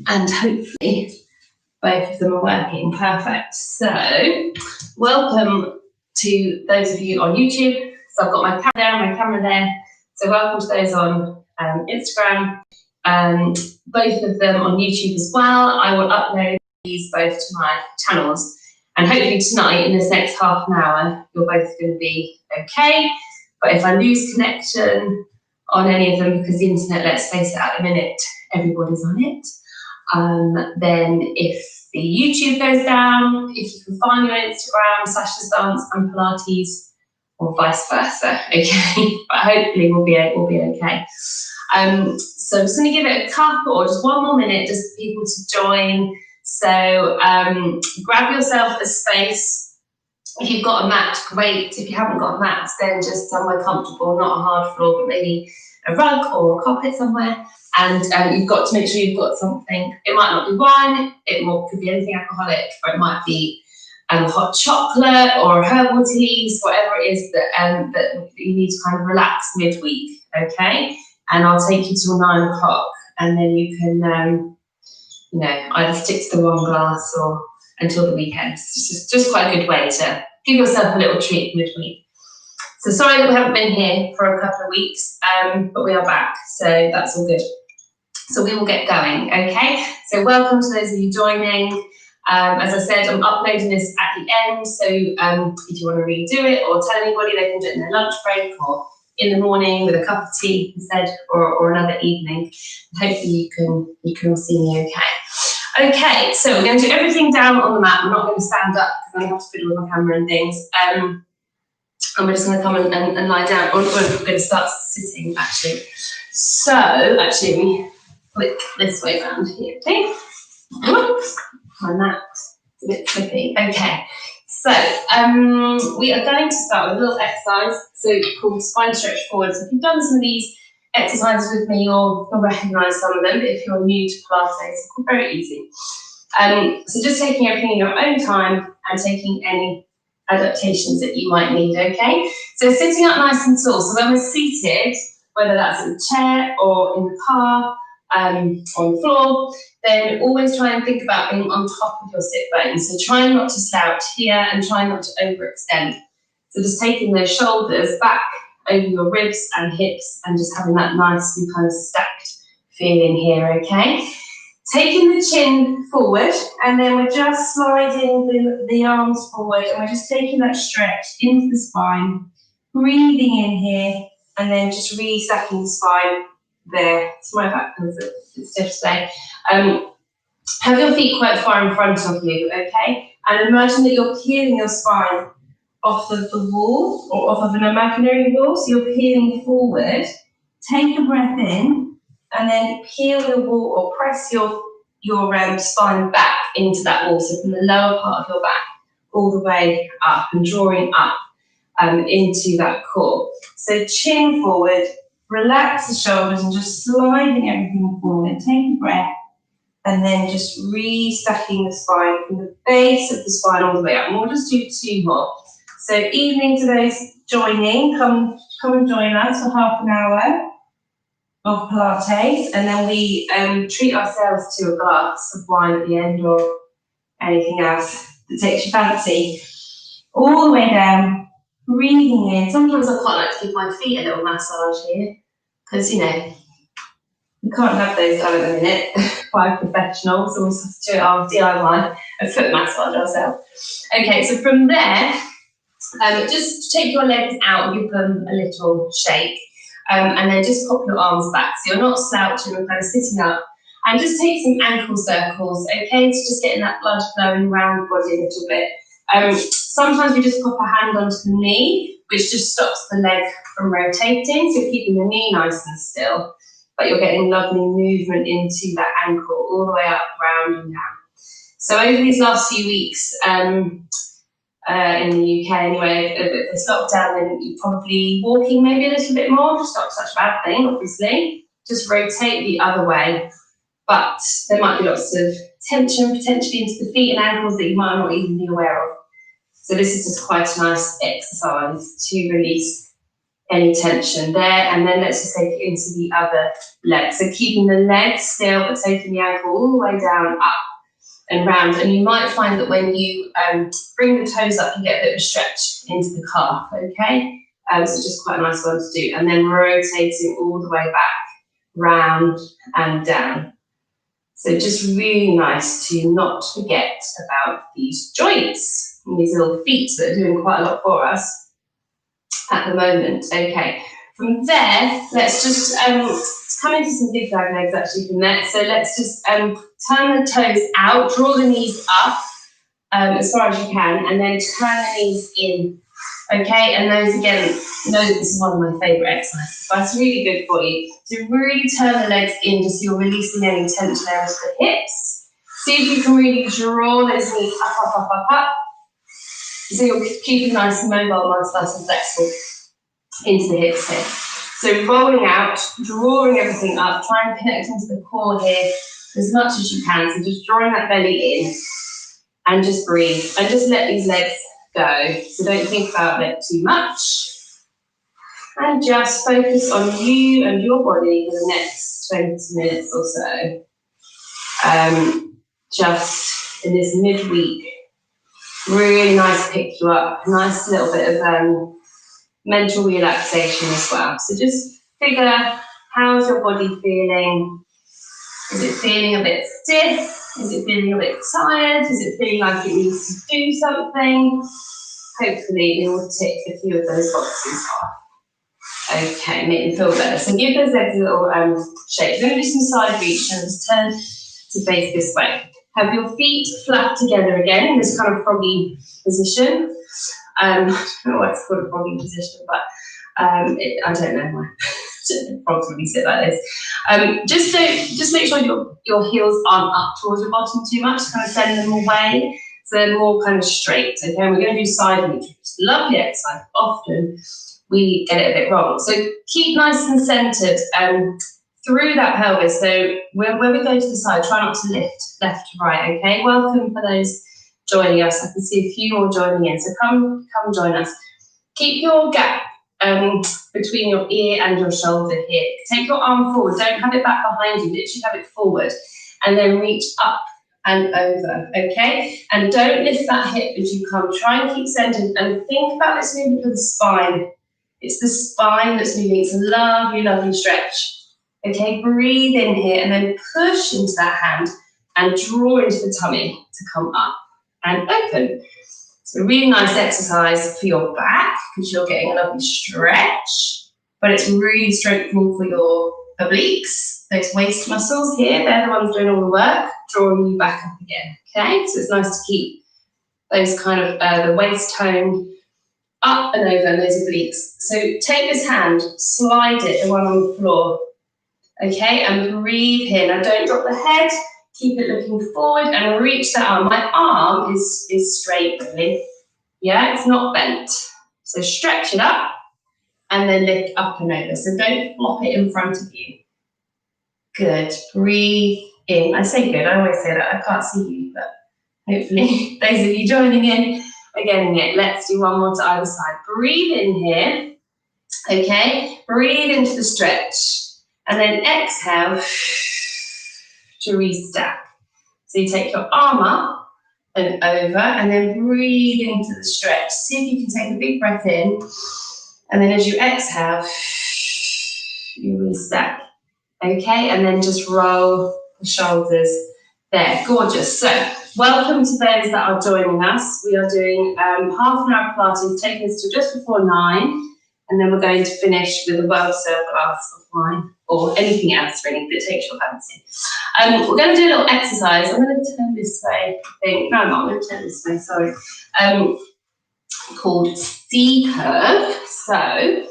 and hopefully both of them are working perfect. So welcome to those of you on YouTube. So I've got my camera there and my camera there. So welcome to those on Instagram, both of them on YouTube as well. I will upload these both to my channels, and hopefully tonight in this next half an hour you're both going to be okay. But if I lose connection on any of them, because the internet, let's face it, at the minute everybody's on it, then if the YouTube goes down, if you can find your Instagram, Sasha's Dance and Pilates, or vice versa, okay? But hopefully we'll be okay. So I'm just going to give it a couple, or just one more minute, just for people to join. So grab yourself a space. If you've got a mat, great. If you haven't got a mat, then just somewhere comfortable, not a hard floor, but maybe a rug or a carpet somewhere. And you've got to make sure you've got something. It might not be wine, could be anything alcoholic, or it might be hot chocolate or herbal teas, whatever it is that you need to kind of relax midweek, okay? And I'll take you till 9 o'clock, and then you can, either stick to the one glass or until the weekend. It's just quite a good way to give yourself a little treat midweek. So sorry that we haven't been here for a couple of weeks, but we are back, so that's all good. So we will get going, okay? So welcome to those of you joining. As I said, I'm uploading this at the end, so if you want to redo it or tell anybody, they can do it in their lunch break or in the morning with a cup of tea instead, or another evening. Hopefully you can all see me okay. Okay, so we're going to do everything down on the mat. We're not going to stand up because I have to fiddle with my camera and things. And we're just going to come and lie down. Or we're going to start sitting, actually. So, actually, we click this way around here, okay? And that's a bit tricky. Okay, so we are going to start with a little exercise, called spine stretch forward. So if you've done some of these exercises with me, you'll recognise some of them. But if you're new to Pilates, it's very easy. So just taking everything in your own time and taking any adaptations that you might need, okay? So sitting up nice and tall. So when we're seated, whether that's in the chair or in the car, on the floor, then always try and think about being on top of your sit bones. So trying not to slouch here and trying not to overextend. So just taking those shoulders back over your ribs and hips and just having that nicely kind of stacked feeling here, okay? Taking the chin forward, and then we're just sliding the arms forward, and we're just taking that stretch into the spine, breathing in here, and then just re-stacking the spine there. It's my back because it's stiff today. Have your feet quite far in front of you, okay? And imagine that you're peeling your spine off of the wall or off of an imaginary wall. So you're peeling forward. Take a breath in, and then peel your wall or press your spine back into that wall. So from the lower part of your back all the way up and drawing up into that core. So chin forward, relax the shoulders and just sliding everything forward. Take a breath, and then just re-stacking the spine from the base of the spine all the way up. And we'll just do 2 more. So evening to those joining, come and join us for half an hour of Pilates, and then we treat ourselves to a glass of wine at the end, or anything else that takes your fancy. All the way down, breathing in. Sometimes I quite like to give my feet a little massage here, because we can't have those done at the minute by professionals, so we have to do our DIY, a foot massage ourselves. Okay, so from there, just take your legs out, give them a little shake. And then just pop your arms back, so you're not slouching and kind of sitting up. And just take some ankle circles, okay? So just getting that blood flowing around the body a little bit. Sometimes we just pop a hand onto the knee, which just stops the leg from rotating. So you're keeping the knee nice and still, but you're getting lovely movement into that ankle all the way up, round and down. So over these last few weeks, in the UK anyway, if it's locked down, then you're probably walking maybe a little bit more. It's not such a bad thing, obviously. Just rotate the other way. But there might be lots of tension potentially into the feet and ankles that you might not even be aware of. So this is just quite a nice exercise to release any tension there. And then let's just take it into the other leg. So keeping the leg still, but taking the ankle all the way down, up and round. And you might find that when you bring the toes up, you get a bit of a stretch into the calf, okay? So just quite a nice one to do. And then rotating all the way back, round and down. So just really nice to not forget about these joints and these little feet that are doing quite a lot for us at the moment. Okay, from there, let's just come into some big flag legs actually from there. So let's just turn the toes out, draw the knees up as far as you can, and then turn the knees in. Okay, and those again, know that this is one of my favourite exercises, but it's really good for you. So really turn the legs in just so you're releasing any tension there into the hips. See if you can really draw those knees up, up, up, up, up. So you're keeping nice and mobile, nice and flexible into the hips here. So rolling out, drawing everything up, try and connect into the core here as much as you can. So just drawing that belly in and just breathe and just let these legs go. So don't think about it too much. And just focus on you and your body for the next 20 minutes or so. Just in this midweek, really nice to pick you up, nice little bit of mental relaxation as well. So just figure, how's your body feeling? Is it feeling a bit stiff? Is it feeling a bit tired? Is it feeling like it needs to do something? Hopefully it will tick a few of those boxes off. Okay, make them feel better. So give those legs a little shake. We're going to do some side reach and just turn to face this way. Have your feet flat together again in this kind of froggy position. I don't know why it's called a froggy position, but I don't know why. Frogs really sit like this. Just make sure your heels aren't up towards your bottom too much. Kind of send them away so they're more kind of straight. Okay, we're going to do side reach, which is a lovely exercise. Often we get it a bit wrong. So keep nice and centered through that pelvis. So when we go to the side, try not to lift left to right. Okay, welcome for those joining us. I can see a few more joining in. So come join us. Keep your gap between your ear and your shoulder here. Take your arm forward. Don't have it back behind you. Literally have it forward, and then reach up and over. Okay, and don't lift that hip as you come. Try and keep centered and think about this movement of the spine. It's the spine that's moving. It's a lovely, lovely stretch. Okay, breathe in here and then push into that hand and draw into the tummy to come up and open. So a really nice exercise for your back because you're getting a lovely stretch, but it's really strengthening for your obliques, those waist muscles here. They're the ones doing all the work, drawing you back up again. Okay, so it's nice to keep those kind of the waist tone up and over those obliques. So take this hand, slide it, the one on the floor. Okay, and breathe here. Now don't drop the head. Keep it looking forward and reach that arm. My arm is straight, really. Yeah, it's not bent. So stretch it up and then lift up and over. So don't flop it in front of you. Good. Breathe in. I say good. I always say that. I can't see you, but hopefully those of you joining in are getting it. Let's do one more to either side. Breathe in here. Okay. Breathe into the stretch. And then exhale to restack. So you take your arm up and over and then breathe into the stretch. See if you can take a big breath in. And then as you exhale, you restack. Okay, and then just roll the shoulders there. Gorgeous. So welcome to those that are joining us. We are doing half an hour Pilates, taking us to just before 9. And then we're going to finish with a well-served glass of wine or anything else really that takes your fancy. We're going to do a little exercise. I'm going to turn this way, I think. No, I'm not going to turn this way, sorry. Called C curve. So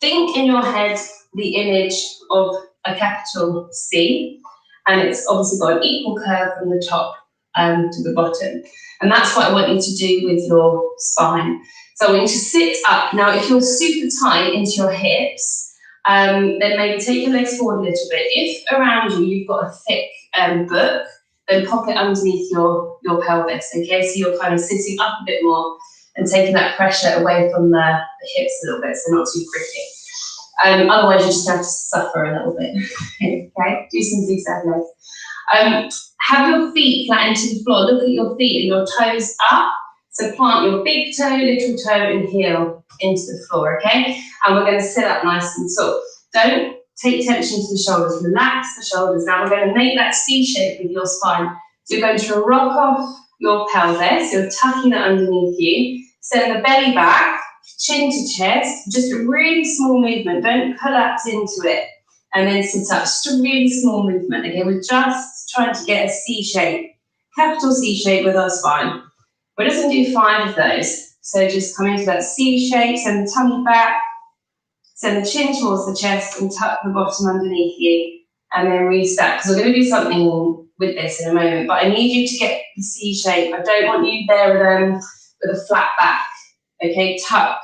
think in your head the image of a capital C, and it's obviously got an equal curve from the top to the bottom. And that's what I want you to do with your spine. So I want you to sit up. Now, if you're super tight into your hips, then maybe take your legs forward a little bit. If around you, you've got a thick book, then pop it underneath your pelvis, okay? So you're kind of sitting up a bit more and taking that pressure away from the hips a little bit, so not too grippy. Otherwise, you just have to suffer a little bit. Okay, do some Z-side legs. Have your feet flat into the floor. Look at your feet and your toes up. So plant your big toe, little toe, and heel into the floor, okay? And we're going to sit up nice and tall. Don't take tension to the shoulders. Relax the shoulders. Now we're going to make that C shape with your spine. So you're going to rock off your pelvis. You're tucking it underneath you. Send the belly back, chin to chest. Just a really small movement. Don't collapse into it. And then sit up. Just a really small movement. Again, we're just trying to get a C shape, capital C shape with our spine. We're just going to do 5 of those. So just come into that C shape, send the tummy back, send the chin towards the chest and tuck the bottom underneath you. And then restack, because we're going to do something with this in a moment. But I need you to get the C shape. I don't want you there with a flat back. Okay, tuck.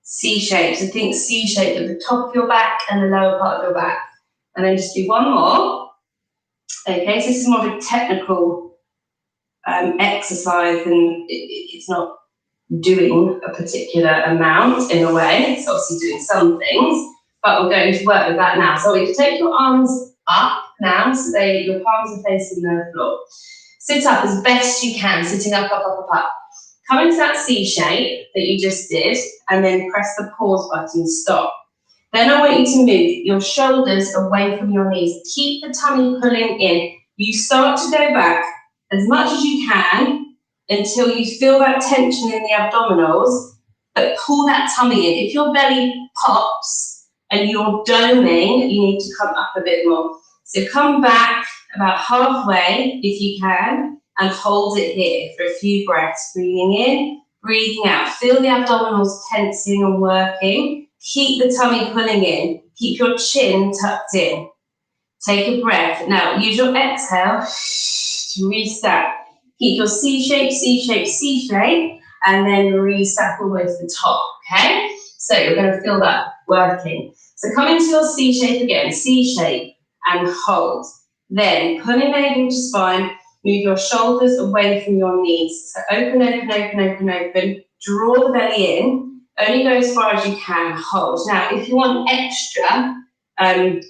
C shape. So think C shape at the top of your back and the lower part of your back. And then just do one more. Okay, so this is more of a technical exercise, and it's not doing a particular amount in a way. It's obviously doing some things, but we're going to work with that now. So we can take your arms up now, so your palms are facing the floor. Sit up as best you can, sitting up, up, up, up, up. Come into that C shape that you just did, and then press the pause button, stop. Then I want you to move your shoulders away from your knees. Keep the tummy pulling in. You start to go back as much as you can until you feel that tension in the abdominals, but pull that tummy in. If your belly pops and you're doming, you need to come up a bit more. So come back about halfway if you can, and hold it here for a few breaths. Breathing in, breathing out. Feel the abdominals tensing and working. Keep the tummy pulling in. Keep your chin tucked in. Take a breath. Now use your exhale to reset. Keep your C shape, C shape, C shape, and then reset all the way to the top, okay? So you're going to feel that working. So come into your C shape again, C shape, and hold. Then pull your navel into spine. Move your shoulders away from your knees. So open, open, open, open, open. Draw the belly in. Only go as far as you can. Hold. Now, if you want extra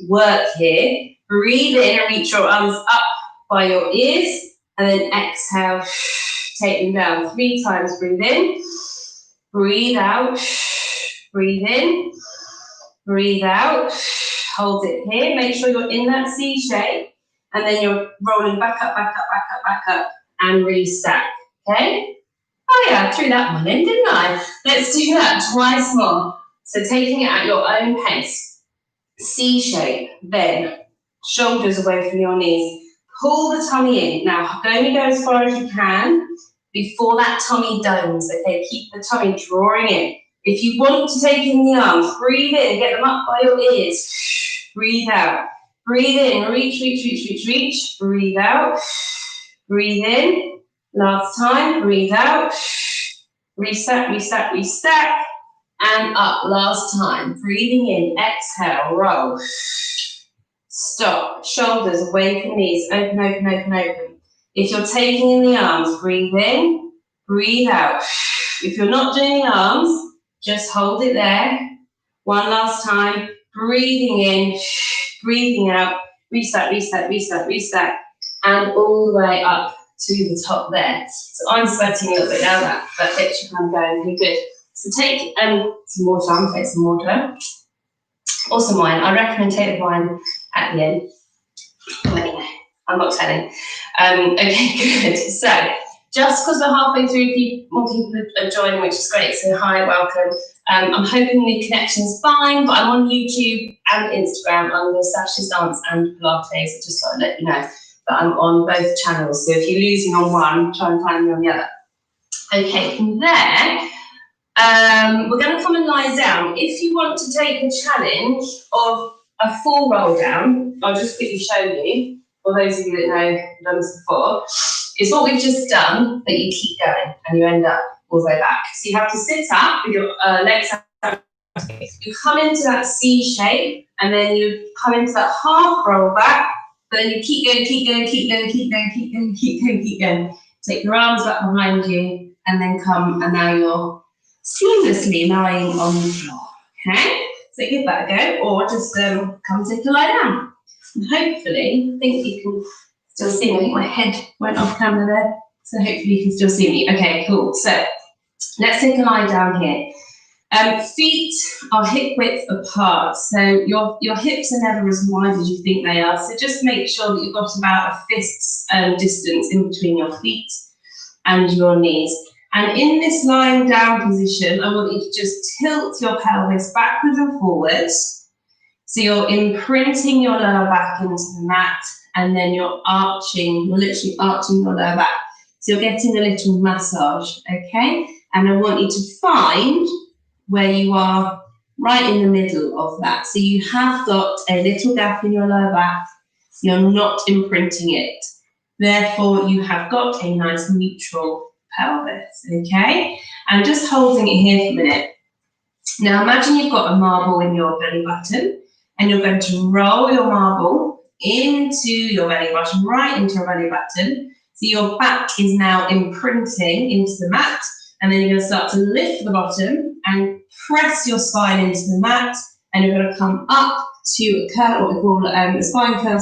work here, breathe in and reach your arms up by your ears. And then exhale, take them down 3 times. Breathe in. Breathe out. Breathe in. Breathe out. Hold it here. Make sure you're in that C shape. And then you're rolling back up, back up, back up, back up, and restack, okay? Oh yeah, I threw that one in, didn't I? Let's do that twice more. So taking it at your own pace. C shape, then shoulders away from your knees. Pull the tummy in. Now, only go as far as you can before that tummy domes, okay? Keep the tummy drawing in. If you want to take in the arms, breathe in, get them up by your ears. Breathe out. Breathe in, reach, reach, reach, reach, reach. Breathe out. Breathe in. Last time, breathe out. Reset, reset, reset. And up, last time. Breathing in, exhale, roll. Stop, shoulders away from knees. Open, open, open, open. If you're taking in the arms, breathe in, breathe out. If you're not doing the arms, just hold it there. One last time. Breathing in, breathing out, reset, reset, reset, reset, and all the way up to the top there. So I'm sweating a little bit now, that gets your hand going, really good. So take some water, I'm take some water, or some wine. I recommend take the wine at the end. Anyway, I'm not telling. Okay, good. So just because we're halfway through, more people are joining, which is great. So hi, welcome. I'm hoping the connection's fine, but I'm on YouTube and Instagram under Sasha's Dance and Pilates. I just thought I'd let you know that I'm on both channels. So if you're losing on one, try and find me on the other. Okay, from there, we're going to come and lie down. If you want to take the challenge of a full roll down, I'll just quickly show you, for those of you that know I've done this before, is what we've just done, but you keep going and you end up all the way back. So you have to sit up with your legs out. You come into that C shape, and then you come into that half roll back, but then you keep going, keep going, keep going, keep going, keep going, keep going, keep going. Take your arms back behind you, and then come, and now you're seamlessly lying on the floor. Okay, so give that a go, or just come take a lie down. And hopefully, I think you can still see me. I think my head went off camera there, so hopefully you can still see me. Okay, cool. So let's take a lie down here. Feet are hip width apart, so your hips are never as wide as you think they are. So just make sure that you've got about a fist's distance in between your feet and your knees. And in this lying down position, I want you to just tilt your pelvis backwards and forwards. So you're imprinting your lower back into the mat, and then you're literally arching your lower back. So you're getting a little massage, okay? And I want you to find where you are right in the middle of that. So you have got a little gap in your lower back. You're not imprinting it. Therefore, you have got a nice neutral pelvis, okay? And just holding it here for a minute. Now imagine you've got a marble in your belly button, and you're going to roll your marble into your belly button, right into your belly button. So your back is now imprinting into the mat, and then you're going to start to lift the bottom and press your spine into the mat, and you're going to come up to a curl, what we call a spine curl,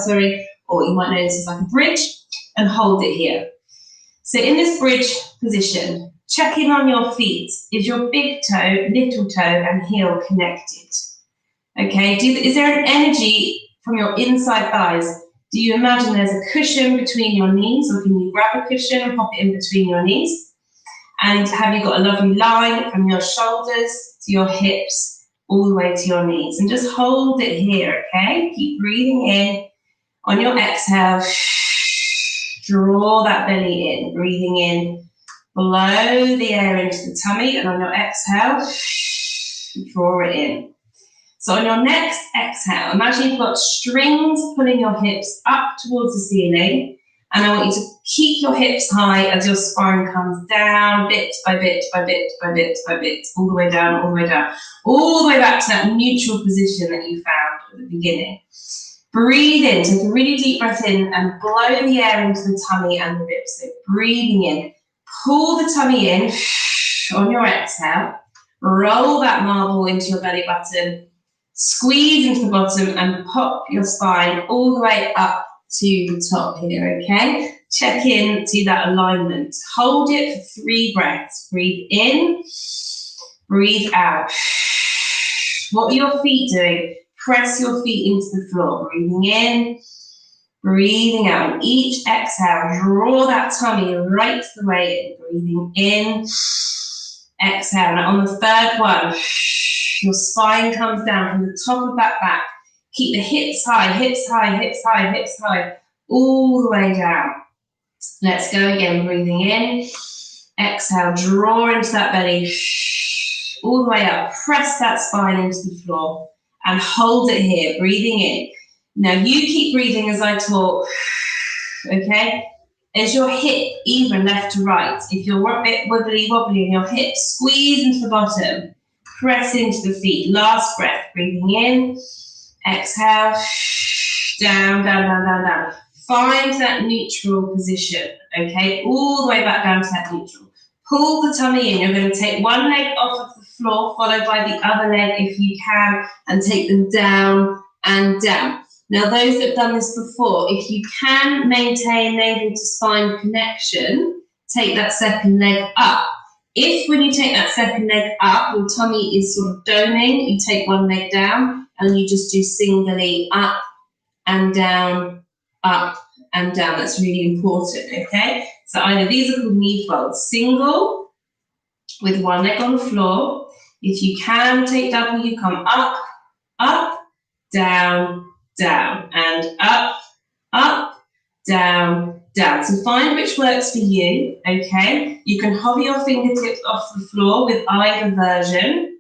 or what you might know this as like a bridge, and hold it here. So in this bridge position, check in on your feet. Is your big toe, little toe, and heel connected? Okay, is there an energy from your inside thighs? Do you imagine there's a cushion between your knees, or can you grab a cushion and pop it in between your knees? And have you got a lovely line from your shoulders to your hips, all the way to your knees? And just hold it here, okay? Keep breathing in. On your exhale, draw that belly in, breathing in. Blow the air into the tummy, and on your exhale, draw it in. So on your next exhale, imagine you've got strings pulling your hips up towards the ceiling, and I want you to keep your hips high as your spine comes down, bit by bit by bit by bit by bit, all the way down, all the way down, all the way back to that neutral position that you found at the beginning. Breathe in, take a really deep breath in and blow the air into the tummy and the ribs. So breathing in, pull the tummy in on your exhale, roll that marble into your belly button, squeeze into the bottom and pop your spine all the way up to the top here, okay? Check in to that alignment. Hold it for 3 breaths. Breathe in, breathe out. What are your feet doing? Press your feet into the floor. Breathing in, breathing out. And each exhale, draw that tummy right the way in. Breathing in, exhale. Now on the third one, your spine comes down from the top of that back. Keep the hips high, hips high, hips high, hips high, all the way down. Let's go again, breathing in. Exhale, draw into that belly, all the way up. Press that spine into the floor and hold it here, breathing in. Now you keep breathing as I talk, okay? Is your hip even left to right? If you're a bit wobbly in your hips, squeeze into the bottom. Press into the feet. Last breath, breathing in. Exhale, down, down, down, down, down. Find that neutral position, okay? All the way back down to that neutral. Pull the tummy in. You're going to take one leg off of the floor, followed by the other leg if you can, and take them down and down. Now, those that have done this before, if you can maintain navel to spine connection, take that second leg up. If when you take that second leg up, your tummy is sort of doming, you take one leg down and you just do singly up and down, up and down. That's really important, okay? So either these are called knee folds. Single with one leg on the floor. If you can take double, you come up, up, down, down, and up, up, down, down. So find which works for you, okay? You can hover your fingertips off the floor with either version.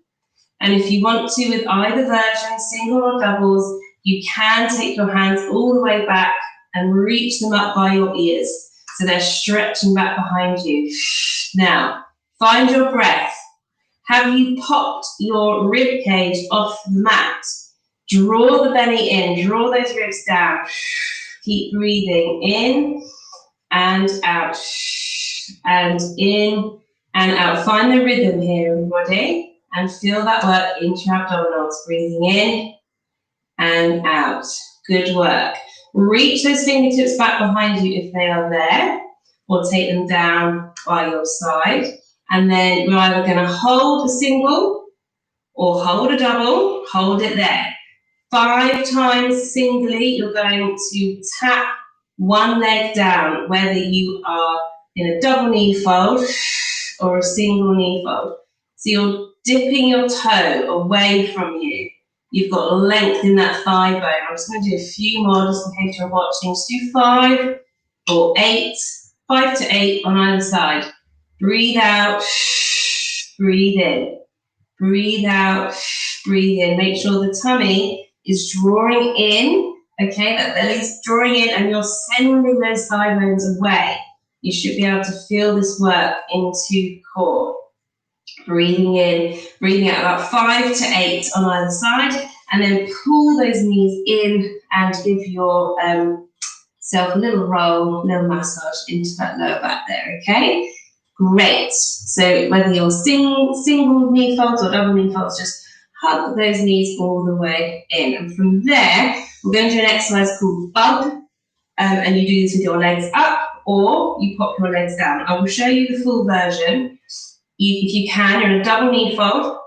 And if you want to, with either version, single or doubles, you can take your hands all the way back and reach them up by your ears. So they're stretching back behind you. Now, find your breath. Have you popped your rib cage off the mat? Draw the belly in, draw those ribs down. Keep breathing in and out, and in and out. Find the rhythm here, everybody, and feel that work into your abdominals. Breathing in and out. Good work. Reach those fingertips back behind you if they are there, or take them down by your side. And then we're either going to hold a single or hold a double. Hold it there. 5 times singly, you're going to tap one leg down, whether you are in a double knee fold or a single knee fold. So you're dipping your toe away from you. You've got length in that thigh bone. I'm just going to do a few more just in case you're watching. Just do 5 or 8, 5 to 8 on either side. Breathe out, breathe in. Breathe out, breathe in. Make sure the tummy is drawing in, okay? That belly's drawing in and you're sending those thigh bones away. You should be able to feel this work into core. Breathing in, breathing out about 5 to 8 on either side, and then pull those knees in and give your self a little roll, a little massage into that lower back there, okay? Great. So whether you're single knee folds or double knee folds, just hug those knees all the way in. And from there, we're going to do an exercise called bug, and you do this with your legs up or you pop your legs down. I will show you the full version. If you can, you're in a double knee fold.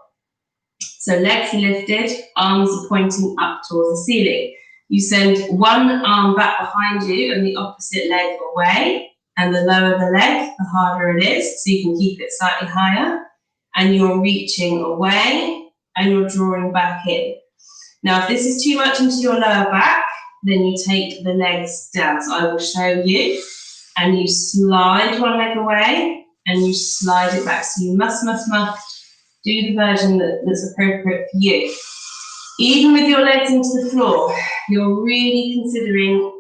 So legs are lifted, arms are pointing up towards the ceiling. You send one arm back behind you and the opposite leg away. And the lower the leg, the harder it is. So you can keep it slightly higher. And you're reaching away and you're drawing back in. Now, if this is too much into your lower back, then you take the legs down. So I will show you. And you slide one leg away and you slide it back. So you must do the version that's appropriate for you. Even with your legs into the floor, you're really considering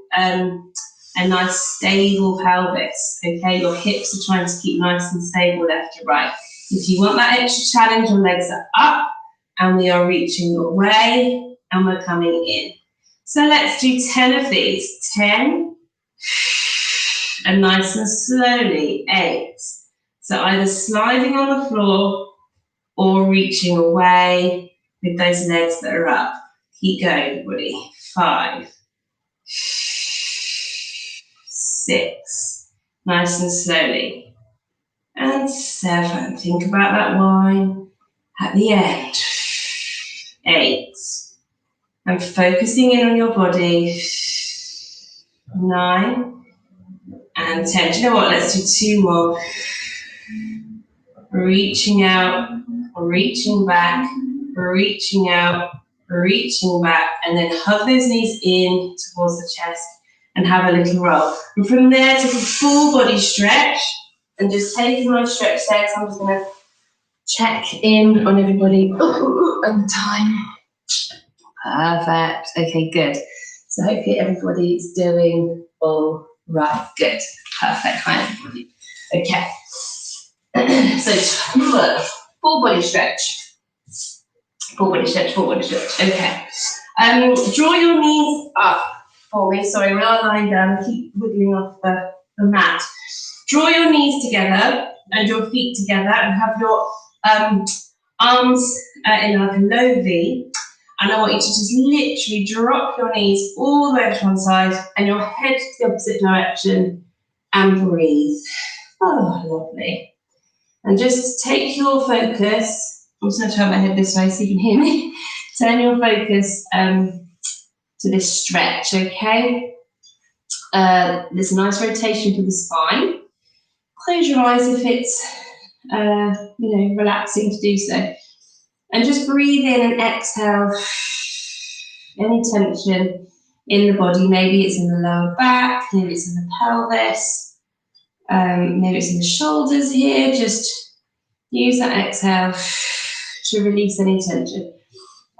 a nice stable pelvis, okay? Your hips are trying to keep nice and stable left to right. If you want that extra challenge, your legs are up and we are reaching away and we're coming in. So let's do 10 of these. 10, and nice and slowly, 8. So either sliding on the floor or reaching away with those legs that are up. Keep going, everybody. 5, 6, nice and slowly. And 7, think about that wine at the end. 8, and focusing in on your body. 9, and 10. Do you know what? Let's do 2 more. Reaching out, reaching back, reaching out, reaching back, and then hug those knees in towards the chest and have a little roll. And from there, take a full body stretch and just taking my stretch there. So I'm just going to check in on everybody and the time. Perfect. Okay, good. So hopefully everybody's doing all right. Good. Perfect. Hi, everybody. Okay. So full body stretch. Full body stretch, full body stretch. Okay. Draw your knees up for me. Sorry, we are lying down. Keep wiggling off the mat. Draw your knees together and your feet together and have your arms in like a low V. And I want you to just literally drop your knees all the way to one side and your head to the opposite direction and breathe. Oh, lovely. And just take your focus. I'm just going to turn my head this way so you can hear me. Turn your focus to this stretch, okay? There's a nice rotation to the spine. Close your eyes if it's relaxing to do so. And just breathe in and exhale any tension in the body. Maybe it's in the lower back, maybe it's in the pelvis, maybe it's in the shoulders here. Just use that exhale to release any tension.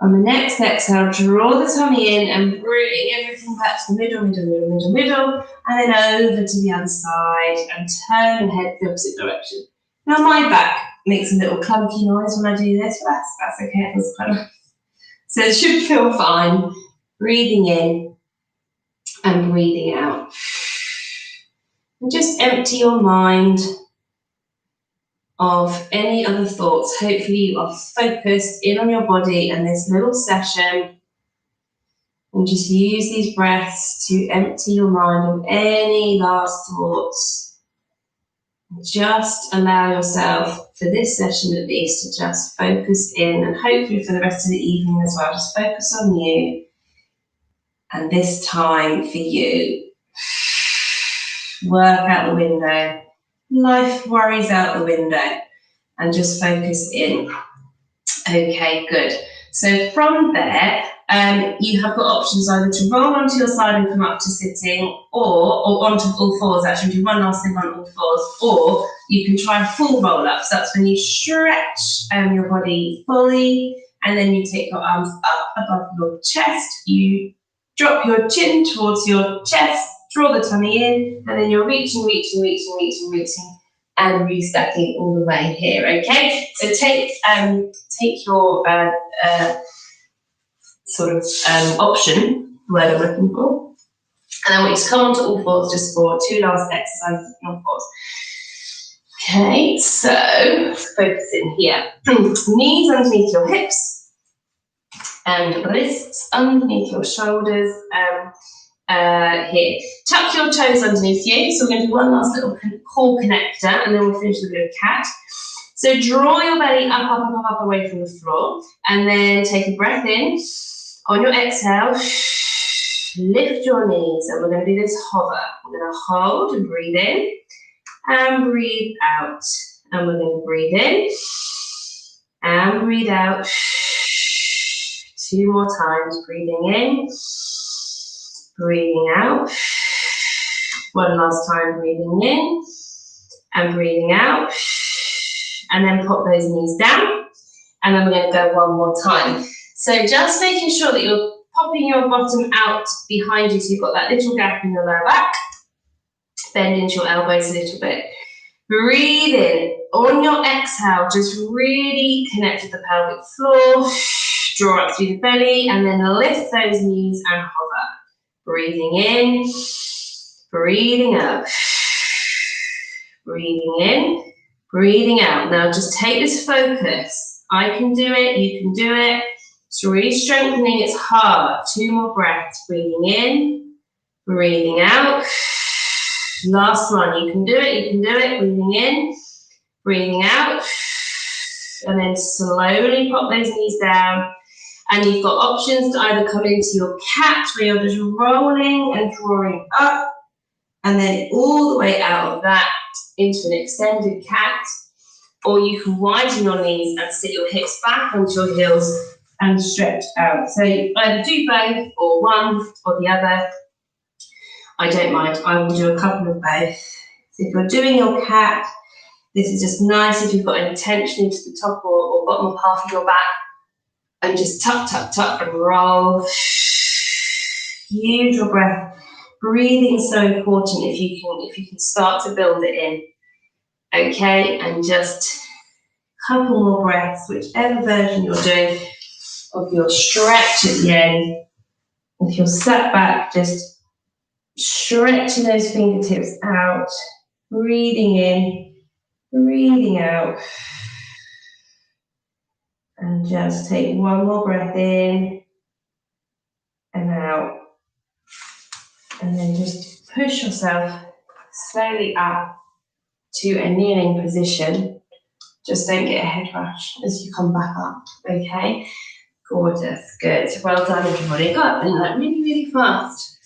On the next exhale, draw the tummy in and bring everything back to the middle, and then over to the other side and turn the head the opposite direction. Now my back makes a little clunky noise when I do this, but that's okay, it feels quite nice. So it should feel fine. Breathing in and breathing out. And just empty your mind of any other thoughts. Hopefully you are focused in on your body and this little session, and just use these breaths to empty your mind of any last thoughts. Just allow yourself, for this session at least, to just focus in, and hopefully for the rest of the evening as well, just focus on you and this time for you. Work out the window, life worries out the window, and just focus in. Okay, good. So from there, you have got options either to roll onto your side and come up to sitting, or onto all fours, actually do one last thing on all fours, or you can try a full roll up. So that's when you stretch your body fully, and then you take your arms up above your chest, you drop your chin towards your chest, draw the tummy in, and then you're reaching, and restacking all the way here, okay? So take your option, the word I'm looking for, and then we just come onto all fours just for 2 last exercises on all fours. Okay, so focus in here. Knees underneath your hips and wrists underneath your shoulders. Here, tuck your toes underneath you. So we're going to do one last little core connector, and then we'll finish with a bit of cat. So draw your belly up away from the floor, and then take a breath in. On your exhale, lift your knees, and we're going to do this hover. We're going to hold and breathe in, and breathe out. And we're going to breathe in, and breathe out. 2 more times, breathing in, breathing out. 1 last time, breathing in, and breathing out. And then pop those knees down, and then we're going to go 1 more time. So just making sure that you're popping your bottom out behind you, so you've got that little gap in your lower back. Bend into your elbows a little bit. Breathe in. On your exhale, just really connect with the pelvic floor. Draw up through the belly, and then lift those knees and hover. Breathing in, breathing out. Breathing in, breathing out. Now just take this focus. I can do it, you can do it. It's really strengthening its heart. 2 more breaths. Breathing in, breathing out. Last one. You can do it, you can do it. Breathing in, breathing out. And then slowly pop those knees down. And you've got options to either come into your cat, where you're just rolling and drawing up, and then all the way out of that into an extended cat, or you can widen your knees and sit your hips back onto your heels and stretch out. So you either do both, or one or the other. I don't mind. I will do a couple of both. So if you're doing your cat, this is just nice if you've got an tension into the top or bottom of half of your back, and just tuck, tuck, tuck, and roll. Use your breath. Breathing is so important if you can start to build it in. Okay, and just a couple more breaths, whichever version you're doing of your stretch at the end. If you're sat back, just stretching those fingertips out, breathing in, breathing out. And just take 1 more breath in and out. And then just push yourself slowly up to a kneeling position. Just don't get a head rush as you come back up, okay? Gorgeous, good. Well done, everybody. Got that really, really fast.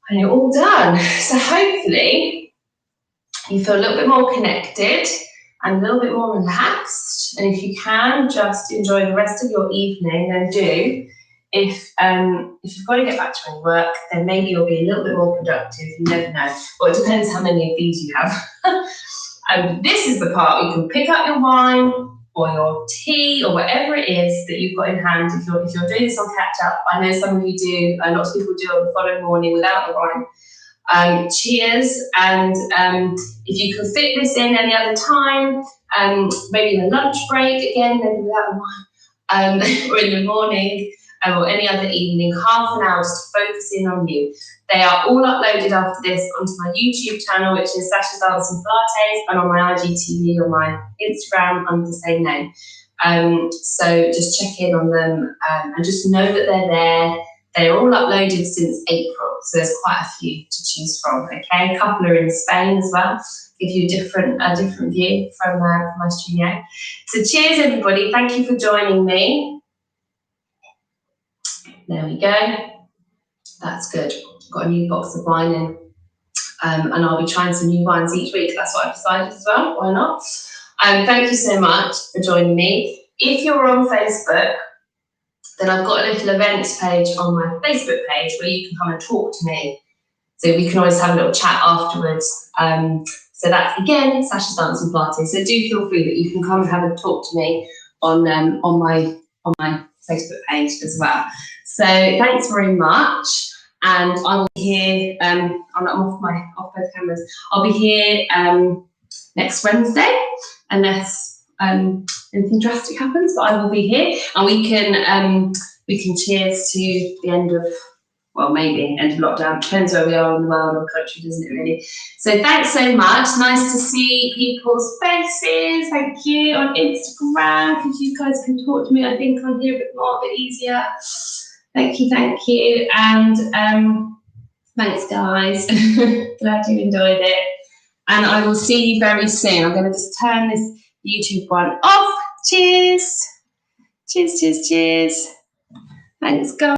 And you're all done. So hopefully you feel a little bit more connected and a little bit more relaxed. And if you can, just enjoy the rest of your evening, then do. If you've got to get back to any work, then maybe you'll be a little bit more productive. You never know. Well, it depends how many of these you have. This is the part where you can pick up your wine or your tea or whatever it is that you've got in hand. If you're doing this on catch up, I know some of you do, lots of people do on the following morning without the wine. Cheers, and if you can fit this in any other time, maybe in a lunch break again, maybe without the wine, or in the morning, or any other evening, half an hour just to focus in on you. They are all uploaded after this onto my YouTube channel, which is Sasha's Dance and Pilates, and on my IGTV or my Instagram under the same name. So just check in on them and just know that they're there. They're all uploaded since April, so there's quite a few to choose from. Okay, a couple are in Spain as well. Give you a different view from my studio. So cheers, everybody. Thank you for joining me. There we go. That's good. Got a new box of wine in. And I'll be trying some new wines each week. That's what I've decided as well. Why not? Thank you so much for joining me. If you're on Facebook, then I've got a little events page on my Facebook page where you can come and talk to me. So we can always have a little chat afterwards. So that's, again, Sasha's Dance and Pilates. So do feel free that you can come and have a talk to me on my Facebook page as well. So thanks very much. And I will be here, I'm off both cameras. I'll be here next Wednesday, unless anything drastic happens, but I will be here, and we can cheers to the end of, well, maybe end of lockdown. Depends where we are in the world or country, doesn't it really? So thanks so much. Nice to see people's faces. Thank you on Instagram, because you guys can talk to me. I think on here a bit more, a bit easier. Thank you, and thanks, guys. Glad you enjoyed it, and I will see you very soon. I'm going to just turn this YouTube one off. Cheers. Cheers. Thanks, guys.